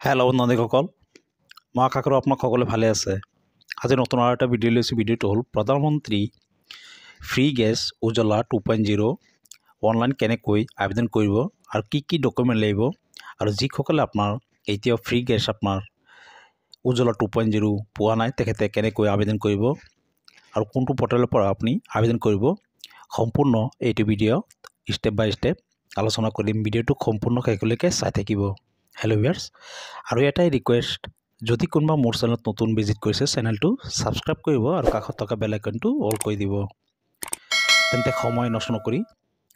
Hello' বন্ধুসকল, মই আশা কৰোঁ আপোনাক সকলোৱে ভালে আছে। আজি নতুন আৰু এটা ভিডিঅ' লৈছোঁ। ভিডিঅ'টো হ'ল প্ৰধানমন্ত্ৰী ফ্ৰী গেছ উজ্জ্বলা 2.0 অনলাইন কেনেকৈ আবেদন কৰিব আৰু কি ডকুমেণ্ট লাগিব, আৰু যিসকলে আপোনাৰ এতিয়াও ফ্ৰী গেছ আপোনাৰ উজ্জ্বলা 2.0 পোৱা নাই তেখেতে কেনেকৈ আবেদন কৰিব আৰু কোনটো পৰ্টেলৰ পৰা আপুনি আবেদন কৰিব, সম্পূৰ্ণ এইটো ভিডিঅ' ষ্টেপ বাই ষ্টেপ আলোচনা কৰিম। ভিডিঅ'টো সম্পূৰ্ণ শেষলৈকে চাই থাকিব। হেল্ল' ভিউয়াৰ্স, আৰু এটাই ৰিকুৱেষ্ট, যদি কোনোবা মোৰ চেনেলত নতুন ভিজিট কৰিছে চেনেলটো ছাবস্ক্ৰাইব কৰিব আৰু কাষত থকা বেল আইকনটো অল কৰি দিব। তেন্তে সময় নষ্ট নকৰি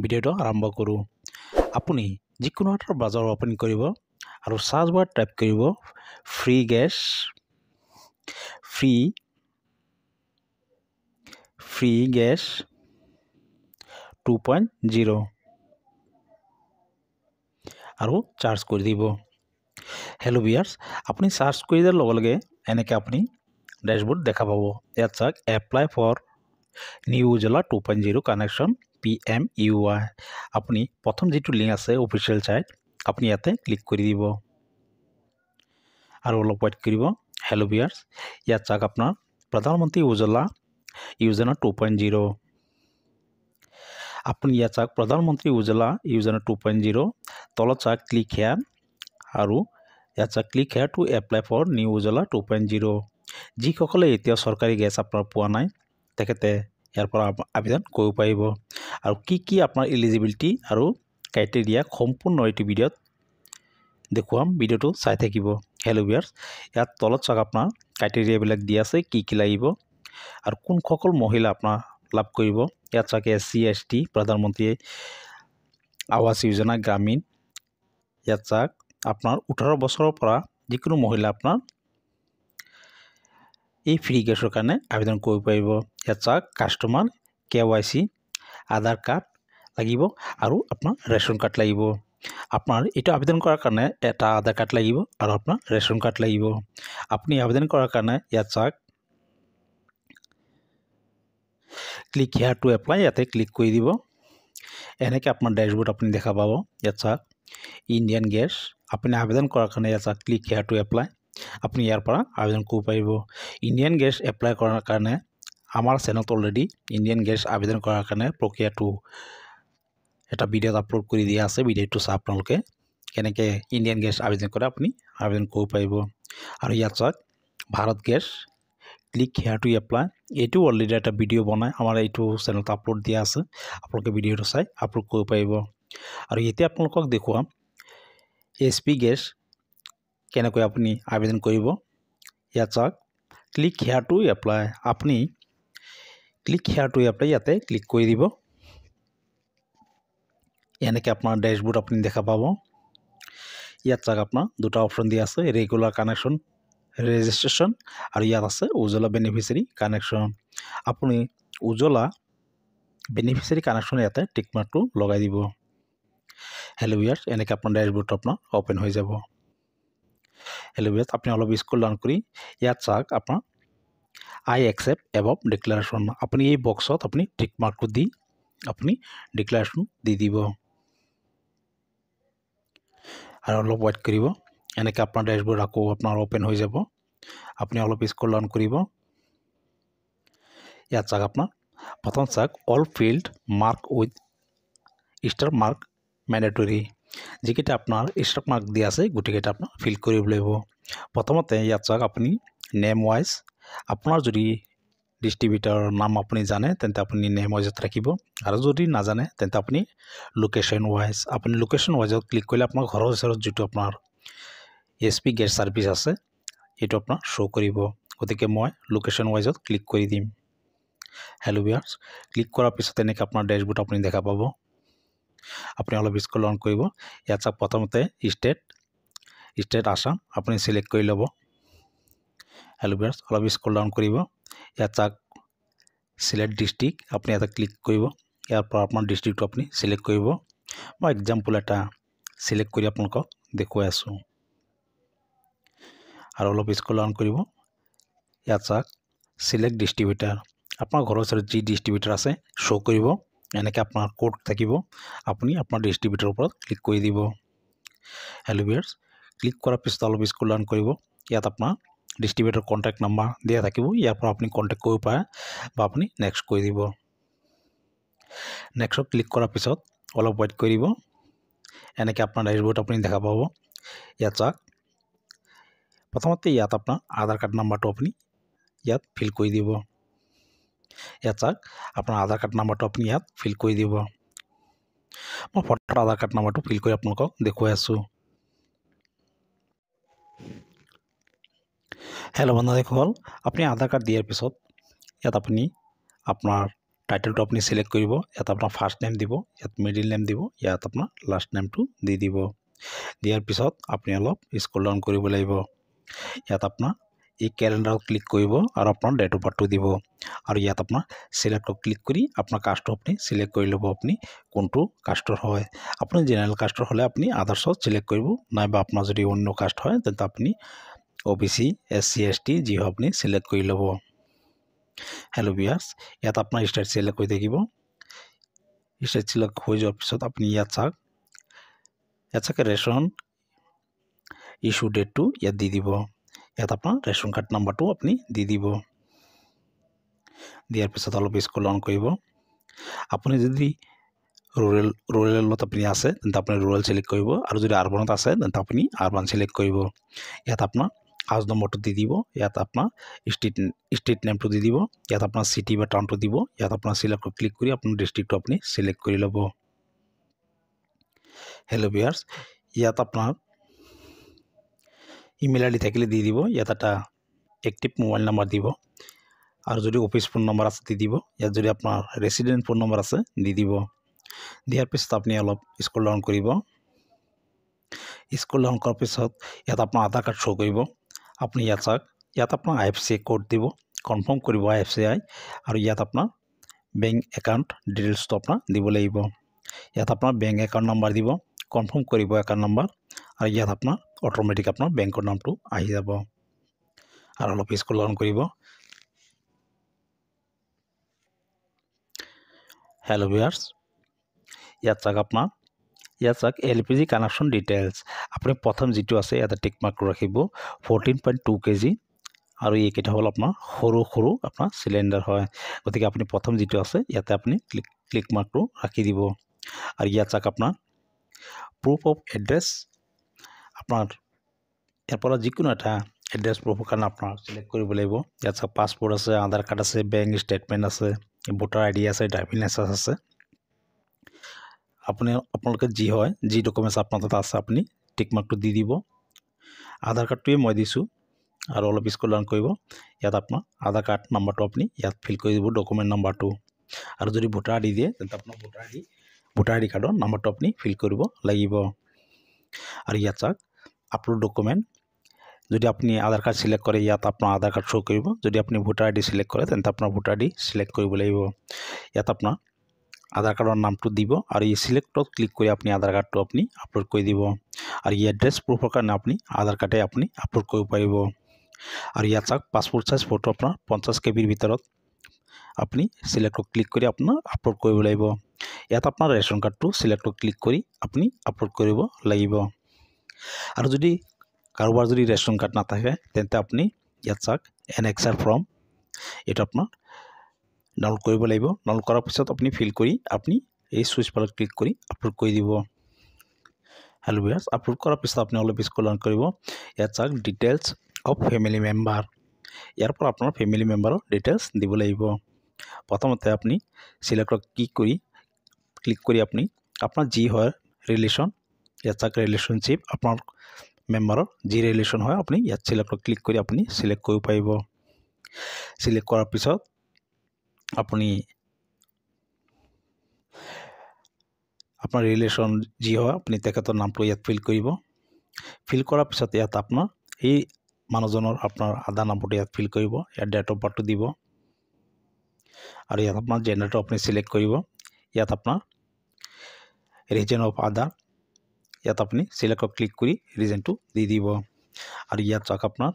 ভিডিঅ'টো আৰম্ভ কৰোঁ। আপুনি যিকোনো এটা ব্ৰাউজাৰ অ'পেন কৰিব আৰু চাৰ্চ বাৰত টাইপ কৰিব ফ্ৰী গেছ 2.0 আৰু চাৰ্চ কৰি দিব। হেল্ল' ভিউয়াৰ্স, আপুনি চাৰ্চ কৰি দিয়াৰ লগে লগে এনেকৈ আপুনি ডেশবোৰ্ড দেখা পাব। ইয়াত চাওক apply for new Ujjwala 2.0 connection PMUY। আপুনি প্ৰথম যিটো লিংক আছে অফিচিয়েল চাইট, আপুনি ইয়াতে ক্লিক কৰি দিব আৰু অলপ ৱেইট কৰিব। হেল্ল' ভিউয়াৰ্স, ইয়াত চাওক আপোনাৰ প্ৰধানমন্ত্ৰী উজ্জ্বলা যোজনা 2.0। আপুনি ইয়াত চাওক প্ৰধানমন্ত্ৰী উজ্জ্বলা যোজনা 2.0 তলত চাওক ক্লিক হেয়াৰ আৰু ইয়াত চাওক click here to apply for new Ujjwala 2.0। যিসকলে এতিয়া চৰকাৰী গেছ আপোনাৰ পোৱা নাই তেখেতে ইয়াৰ পৰা আবেদন কৰিব পাৰিব, আৰু কি আপোনাৰ এলিজিবিলিটি আৰু ক্ৰাইটেৰিয়া সম্পূৰ্ণ এইটো ভিডিঅ'ত দেখুৱাম। ভিডিঅ'টো চাই থাকিব। হেল্ল' ভিউয়াৰ্স, ইয়াত তলত চাওক আপোনাৰ ক্ৰাইটেৰিয়াবিলাক দিয়া আছে, কি লাগিব আৰু কোনসকল মহিলা আপোনাৰ লাভ কৰিব। ইয়াত চাওক SC ST প্ৰধানমন্ত্ৰী আৱাস যোজনা গ্ৰামীণ। ইয়াত চাওক আপোনাৰ 18 বছৰৰ পৰা যিকোনো মহিলা আপোনাৰ এই ফ্ৰী গেছৰ কাৰণে আবেদন কৰিব পাৰিব। ইয়াত চাওক কাষ্টমাৰ KYC আধাৰ কাৰ্ড লাগিব আৰু আপোনাৰ ৰেচন কাৰ্ড লাগিব। আপোনাৰ এইটো আবেদন কৰাৰ কাৰণে এটা আধাৰ কাৰ্ড লাগিব আৰু আপোনাৰ ৰেচন কাৰ্ড লাগিব। আপুনি আবেদন কৰাৰ কাৰণে ইয়াত চাওক ক্লিক হেয়াৰ টু এপ্লাই, ইয়াতে ক্লিক কৰি দিব। এনেকৈ আপোনাৰ ডেশবোৰ্ড আপুনি দেখা পাব। ইয়াত চাওক ইণ্ডিয়ান গেছ, আপুনি আবেদন কৰাৰ কাৰণে ইয়াত চাওক ক্লিক হেয়াৰ টু এপ্লাই, আপুনি ইয়াৰ পৰা আবেদন কৰিব পাৰিব। ইণ্ডিয়ান গেছ এপ্লাই কৰাৰ কাৰণে আমাৰ চেনেলত অলৰেডি ইণ্ডিয়ান গেছ আবেদন কৰাৰ কাৰণে প্ৰক্ৰিয়াটো এটা ভিডিঅ'ত আপলোড কৰি দিয়া আছে। ভিডিঅ'টো চাওক আপোনালোকে কেনেকৈ ইণ্ডিয়ান গেছ আবেদন কৰে, আপুনি আবেদন কৰিব পাৰিব। আৰু ইয়াত চাওক Bharat gas, click here to apply. এইটো অলৰেডি এটা ভিডিঅ' বনাই আমাৰ এইটো চেনেলত আপলোড দিয়া আছে, আপোনালোকে ভিডিঅ'টো চাই আপলোড কৰিব পাৰিব। আৰু এতিয়া আপোনালোকক দেখুৱাম SP গেছ কেনেকৈ আপুনি আবেদন কৰিব। ইয়াত চাওক ক্লিক হেয়াৰ টু এপ্লাই, আপুনি ক্লিক হেয়াৰ টু এপ্লাই ইয়াতে ক্লিক কৰি দিব। এনেকৈ আপোনাৰ ডেশবোৰ্ড আপুনি দেখা পাব। ইয়াত চাওক আপোনাৰ দুটা অপশ্যন দিয়া আছে, ৰেগুলাৰ কানেকশ্যন ৰেজিষ্ট্ৰেশ্যন আৰু ইয়াত আছে উজ্জ্বলা বেনিফিচিয়াৰী কানেকশ্যন। আপুনি উজ্জ্বলা বেনিফিচিয়াৰী কানেকশ্যন ইয়াতে টিক মাৰ্কটো লগাই দিব। হেল্ল' ভিউয়াৰ্স, এনেকৈ আপোনাৰ ডেশবোৰ্ডটো আপোনাৰ অ'পেন হৈ যাব। হেল্ল' ভিউয়াৰ্স, আপুনি অলপ স্ক্ৰল ডাউন কৰি ইয়াত চাওক আপোনাৰ আই একচেপ্ট এবভ ডিক্লাৰেশ্যন। আপুনি এই বক্সত আপুনি টিক মাৰ্কটো দি আপুনি ডিক্লাৰেশ্যন দি দিব আৰু অলপ ৱেইট কৰিব। এনেকৈ আপোনাৰ ডেশবোৰ্ড আকৌ আপোনাৰ অ'পেন হৈ যাব। আপুনি অলপ স্ক্ৰল ডাউন কৰিব। ইয়াত চাওক আপোনাৰ প্ৰথম চাওক all field mark with star mark mandatory. যিকেইটা আপোনাৰ ষ্টাৰ মাৰ্ক দিয়া আছে গোটেইকেইটা আপোনাৰ ফিল কৰিব লাগিব। প্ৰথমতে ইয়াত চাওক আপুনি নেম ৱাইজ, আপোনাৰ যদি ডিষ্ট্ৰিবিউটাৰৰ নাম আপুনি জানে তেন্তে আপুনি নেম ৱাইজত ৰাখিব, আৰু যদি নাজানে তেন্তে আপুনি লোকেশ্যন ৱাইজ, আপুনি লোকেশ্যন ৱাইজত ক্লিক কৰিলে আপোনাৰ ঘৰৰ ওচৰত যিটো আপোনাৰ SP গেছ ছাৰ্ভিচ আছে এইটো আপোনাৰ শ্ব' কৰিব। গতিকে মই লোকেশ্যন ৱাইজত ক্লিক কৰি দিম। হেল্ল' ভিউয়াৰ্স, ক্লিক কৰাৰ পিছত এনেকৈ আপোনাৰ ডেশবোৰ্ড আপুনি দেখা পাব। আপুনি অলপ স্ক্ৰল ডাউন কৰিব। ইয়াত চাওক প্ৰথমতে ষ্টেট আসাম আপুনি চিলেক্ট কৰি ল'ব। হেল্ল' ভিউয়াৰ্স, অলপ স্ক্ৰল ডাউন কৰিব। ইয়াত চাওক চিলেক্ট ডিষ্ট্ৰিক্ট, আপুনি ইয়াতে ক্লিক কৰিব। ইয়াৰ পৰা আপোনাৰ ডিষ্ট্ৰিক্টটো আপুনি চিলেক্ট কৰিব। মই এক্সাম্পল এটা চিলেক্ট কৰি আপোনালোকক দেখুৱাই আছোঁ। আৰু অলপ স্ক্ৰল ডাউন কৰিব। ইয়াত চাওক চিলেক্ট ডিষ্ট্ৰিবিউটাৰ, আপোনাৰ ঘৰৰ ওচৰত যি ডিষ্ট্ৰিবিউটাৰ আছে শ্ব' কৰিব। এনেকৈ আপোনাৰ কোড থাকিব, আপুনি আপোনাৰ ডিষ্ট্ৰিবিউটাৰৰ ওপৰত ক্লিক কৰি দিব। হেল্ল' ভিউয়াৰ্স, ক্লিক কৰাৰ পিছত অলপ স্ক্ৰল ডাউন কৰিব ইয়াত আপোনাৰ ডিষ্ট্ৰিবিউটৰ কণ্টেক্ট নাম্বাৰ দিয়া থাকিব ইয়াৰ পৰা আপুনি কণ্টেক্ট কৰিব পাৰে বা আপুনি নেক্সট কৰি দিব নেক্সটত ক্লিক কৰাৰ পিছত অলপ ৱেইট কৰিব এনেকৈ আপোনাৰ ডেশবৰ্ড আপুনি দেখা পাব ইয়াত চাওক প্ৰথমতে ইয়াত আপোনাৰ আধাৰ কাৰ্ড নাম্বাৰটো আপুনি ইয়াত ফিল কৰি দিব ইয়াত চাওক আপোনাৰ আধাৰ কাৰ্ড নাম্বাৰটো আপুনি ইয়াত ফিল কৰি দিব মই ফটোৰ আধাৰ কাৰ্ড নাম্বাৰটো ফিল কৰি আপোনালোকক দেখুৱাই আছোঁ হেল্ল' বন্ধুসকল আপুনি আধাৰ কাৰ্ড দিয়াৰ পিছত ইয়াত আপুনি আপোনাৰ টাইটেলটো আপুনি সিলেক্ট কৰিব ইয়াত আপোনাৰ ফাৰ্ষ্ট নেম দিব ইয়াত মিডিল নেম দিব ইয়াত আপোনাৰ লাষ্ট নেমটো দি দিব দিয়াৰ পিছত আপুনি অলপ স্ক্ৰল ডাউন কৰিব লাগিব ইয়াত আপোনাৰ এই ক্যালেন্ডাৰত ক্লিক কৰিব আৰু আপোনাৰ ডেট অফ বাৰ্থটো দিব আৰু ইয়াত আপোনাৰ সিলেক্টত ক্লিক কৰি আপোনাৰ কাষ্টটো আপুনি সিলেক্ট কৰি ল'ব আপুনি কোনটো কাষ্টৰ হয় আপুনি জেনাৰেল কাষ্টৰ হ'লে আপুনি আদাৰ্ছত সিলেক্ট কৰিব নাইবা আপোনাৰ যদি অন্য কাষ্ট হয় তেন্তে আপুনি OBC SC ST যি হয় আপুনি সিলেক্ট কৰি ল'ব হেল্ল' ভিউয়াৰ্স ইয়াত আপোনাৰ ষ্টেট সিলেক্ট হৈ থাকিব ষ্টেট সিলেক্ট হৈ যোৱাৰ পিছত আপুনি ইয়াত চাওক ৰেশন ইস্যু ডেটটো ইয়াত দি দিব ইয়াত আপোনাৰ ৰেশন কাৰ্ড নাম্বাৰটো আপুনি দি দিব দিয়াৰ পিছত অলপ স্ক্ৰল ডাউন কৰিব আপুনি যদি ৰুৰেলত আপুনি আছে তেন্তে আপুনি ৰুৰেল সিলেক্ট কৰিব আৰু যদি আৰবানত আছে তেন্তে আপুনি আৰবান সিলেক্ট কৰিব ইয়াত আপোনাৰ হাউচ নম্বৰটো দি দিব ইয়াত আপোনাৰ ষ্ট্ৰীট নেমটো দি দিব ইয়াত আপোনাৰ সিটি বা টাউনটো দিব ইয়াত আপোনাৰ সিলেক্টত ক্লিক কৰি আপোনাৰ ডিস্ট্ৰিক্টটো আপুনি সিলেক্ট কৰি ল'ব হেল্ল' ভিউয়াৰ্স ইয়াত আপোনাৰ ইমেইল আইডি থাকিলে দি দিব ইয়াত এটা এক্টিভ মোবাইল নাম্বাৰ দিব আৰু যদি অফিস ফোন নম্বৰ আছে দি দিব ইয়াত যদি আপোনাৰ ৰেসিডেন্ট ফোন নম্বৰ আছে দি দিব দিয়াৰ পিছত আপুনি অলপ স্ক্ৰল ডাউন কৰিব স্ক্ৰল ডাউন কৰাৰ পিছত ইয়াত আপোনাৰ আধাৰ কাৰ্ড শ্ব' কৰিব আপুনি ইয়াত চাওক ইয়াত আপোনাৰ IFSC কোড দিব কনফাৰ্ম কৰিব IFSC আৰু ইয়াত আপোনাৰ বেংক একাউণ্ট ডিটেইলছটো আপোনাৰ দিব লাগিব ইয়াত আপোনাৰ বেংক একাউণ্ট নাম্বাৰ দিব কনফাৰ্ম কৰিব একাউণ্ট নাম্বাৰ আৰু ইয়াত আপোনাৰ অটোমেটিক আপোনাৰ বেংকৰ নামটো আহি যাব আৰু অলপ স্ক্ৰল ডাউন কৰিব হেল্ল' ভিউয়াৰ্স ইয়াত চাওক LPG কানেকশ্যন ডিটেইলছ আপুনি প্ৰথম যেটো আছে ইয়াতে টিক মাৰ্ক ৰাখিব 14.2 kg আৰু এইকেইটা হ'ল আপোনাৰ সৰু আপোনাৰ সিলিন্ডাৰ হয় গতিকে আপুনি প্ৰথম যেটো আছে ইয়াতে আপুনি ক্লিক মাৰ্কটো ৰাখি দিব আৰু ইয়াত চাওক আপোনাৰ proof of address আপোনাৰ ইয়াৰ পৰা যিকোনো এটা এড্ৰেছ প্ৰুফৰ কাৰণে আপোনাৰ সিলেক্ট কৰিব লাগিব ইয়াত চাওক পাছপোৰ্ট আছে আধাৰ কাৰ্ড আছে বেংক ষ্টেটমেণ্ট আছে ভোটাৰ ID আছে ড্ৰাইভিং লাইসেন্স আছে আপোনালোকে যি ডকুমেণ্টছ আপোনাৰ তাত আছে আপুনি টিক মাৰ্কটো দি দিব আধাৰ কাৰ্ডটোৱে মই দিছোঁ আৰু অলপ স্ক্ৰল ডাউন কৰিব ইয়াত আপোনাৰ আধাৰ কাৰ্ড নাম্বাৰটো আপুনি ইয়াত ফিল কৰি দিব ডকুমেণ্ট নাম্বাৰটো আৰু যদি ভোটাৰ ID দিয়ে তেন্তে আপোনাৰ ভোটাৰ ID কাৰ্ডৰ নাম্বাৰটো আপুনি ফিল কৰিব লাগিব আৰু ইয়াত চাওক আপলোড ডকুমেণ্ট যদি আপুনি আধাৰ কাৰ্ড সিলেক্ট কৰে ইয়াত আপোনাৰ আধাৰ কাৰ্ড শ্ব' কৰিব যদি আপুনি ভোটাৰ ID সিলেক্ট কৰে তেন্তে আপোনাৰ ভোটাৰ ID সিলেক্ট কৰিব লাগিব ইয়াত আপোনাৰ আধাৰ কাৰ্ডৰ নামটো দিব আৰু এই সিলেক্টত ক্লিক কৰি আপুনি আধাৰ কাৰ্ডটো আপুনি আপলোড কৰি দিব আৰু এই এড্ৰেছ প্ৰুফৰ কাৰণে আপুনি আধাৰ কাৰ্ডে আপুনি আপলোড কৰিব পাৰিব আৰু ইয়াত চাওক পাছপোৰ্ট সাইজ ফটো আপোনাৰ 50 KB ভিতৰত আপুনি সিলেক্টত ক্লিক কৰি আপোনাৰ আপলোড কৰিব লাগিব ইয়াত আপোনাৰ ৰেশন কাৰ্ডটো সিলেক্টত ক্লিক কৰি আপুনি আপলোড কৰিব লাগিব আৰু যদি কাৰোবাৰ যদি ৰেশন কাৰ্ড নাথাকে তেন্তে আপুনি ইয়াত চাওক এনেক্সাৰ ফৰ্ম এটা আপোনাৰ ডাউনলোড কৰিব লাগিব ডাউনলোড কৰাৰ পিছত আপুনি ফিল কৰি আপুনি এই সুইচ পালত ক্লিক কৰি আপলোড কৰি দিব হেল্ল' ভিউয়াৰ্স আপলোড কৰাৰ পিছত আপুনি অলপ স্ক্ৰল ডাউন কৰিব ইয়াত চাওক ডিটেইলছ অফ ফেমিলি মেম্বাৰ ইয়াৰ পৰা আপোনাৰ ফেমিলি মেম্বাৰৰ ডিটেইলছ দিব লাগিব প্ৰথমতে আপুনি সিলেক্টত ক্লিক কৰি আপুনি আপোনাৰ যি হয় ৰিলেশ্যন ইয়াত চাওক ৰিলেশ্যনশ্বিপ আপোনাৰ মেম্বাৰৰ যি ৰিলেশ্যন হয় আপুনি ইয়াত সিলেক্টত ক্লিক কৰি আপুনি সিলেক্ট কৰিব পাৰিব সিলেক্ট কৰাৰ পিছত আপুনি আপোনাৰ ৰিলেশ্যন যি হয় আপুনি তেখেতৰ নামটো ইয়াত ফিল কৰিব ফিল কৰাৰ পিছত ইয়াত আপোনাৰ এই মানুহজনৰ আপোনাৰ আধাৰ নাম্বাৰটো ইয়াত ফিল কৰিব ইয়াত ডেট অফ বাৰ্থটো দিব আৰু ইয়াত আপোনাৰ জেন্ডাৰটো আপুনি সিলেক্ট কৰিব ইয়াত আপোনাৰ ৰিজন অফ আধাৰ ইয়াত আপুনি সিলেক্টত ক্লিক কৰি ৰিজনটো দি দিব আৰু ইয়াত চাওক আপোনাৰ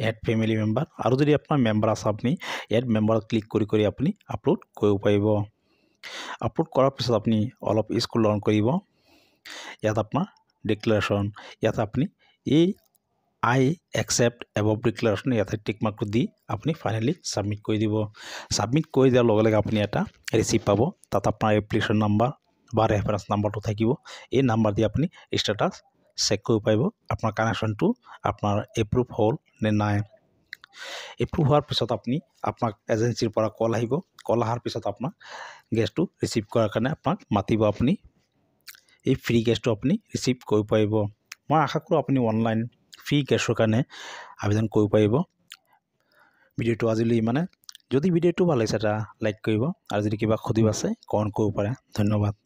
এড ফেমিলি মেম্বাৰ আৰু যদি আপোনাৰ মেম্বাৰ আছে আপুনি এড মেম্বাৰত ক্লিক কৰি আপুনি আপলোড কৰিব পাৰিব আপলোড কৰাৰ পিছত আপুনি অলপ স্ক্ৰল ডাউন কৰিব ইয়াত আপোনাৰ ডিক্লাৰেশ্যন ইয়াত আপুনি এই আই একচেপ্ট এবভ ডিক্লাৰেশ্যন ইয়াতে টিক মাৰ্কটো দি আপুনি ফাইনেলি ছাবমিট কৰি দিব। ছাবমিট কৰি দিয়াৰ লগে লগে আপুনি এটা ৰিচিপ্ট পাব। তাত আপোনাৰ এপ্লিকেশ্যন নাম্বাৰ বা ৰেফাৰেঞ্চ নাম্বাৰটো থাকিব। এই নাম্বাৰ দি আপুনি ষ্টেটাছ চেক কৰিব পাৰিব আপোনাৰ কানেকশ্যনটো আপোনাৰ এপ্ৰুভ হ'ল নে নাই। এপ্ৰুভ হোৱাৰ পিছত আপুনি আপোনাক এজেঞ্চিৰ পৰা কল আহিব। কল অহাৰ পিছত আপোনাক গেছটো ৰিচিভ কৰাৰ কাৰণে আপোনাক মাতিব। আপুনি এই ফ্ৰী গেছটো আপুনি ৰিচিভ কৰিব পাৰিব। মই আশা কৰোঁ আপুনি অনলাইন ফ্ৰী গেছৰ কাৰণে আবেদন কৰিব পাৰিব। ভিডিঅ'টো আজিলৈ ইমানে। যদি ভিডিঅ'টো ভাল লাগিছে এটা লাইক কৰিব আৰু যদি কিবা সুধিব আছে কমেণ্ট কৰিব পাৰে। ধন্যবাদ।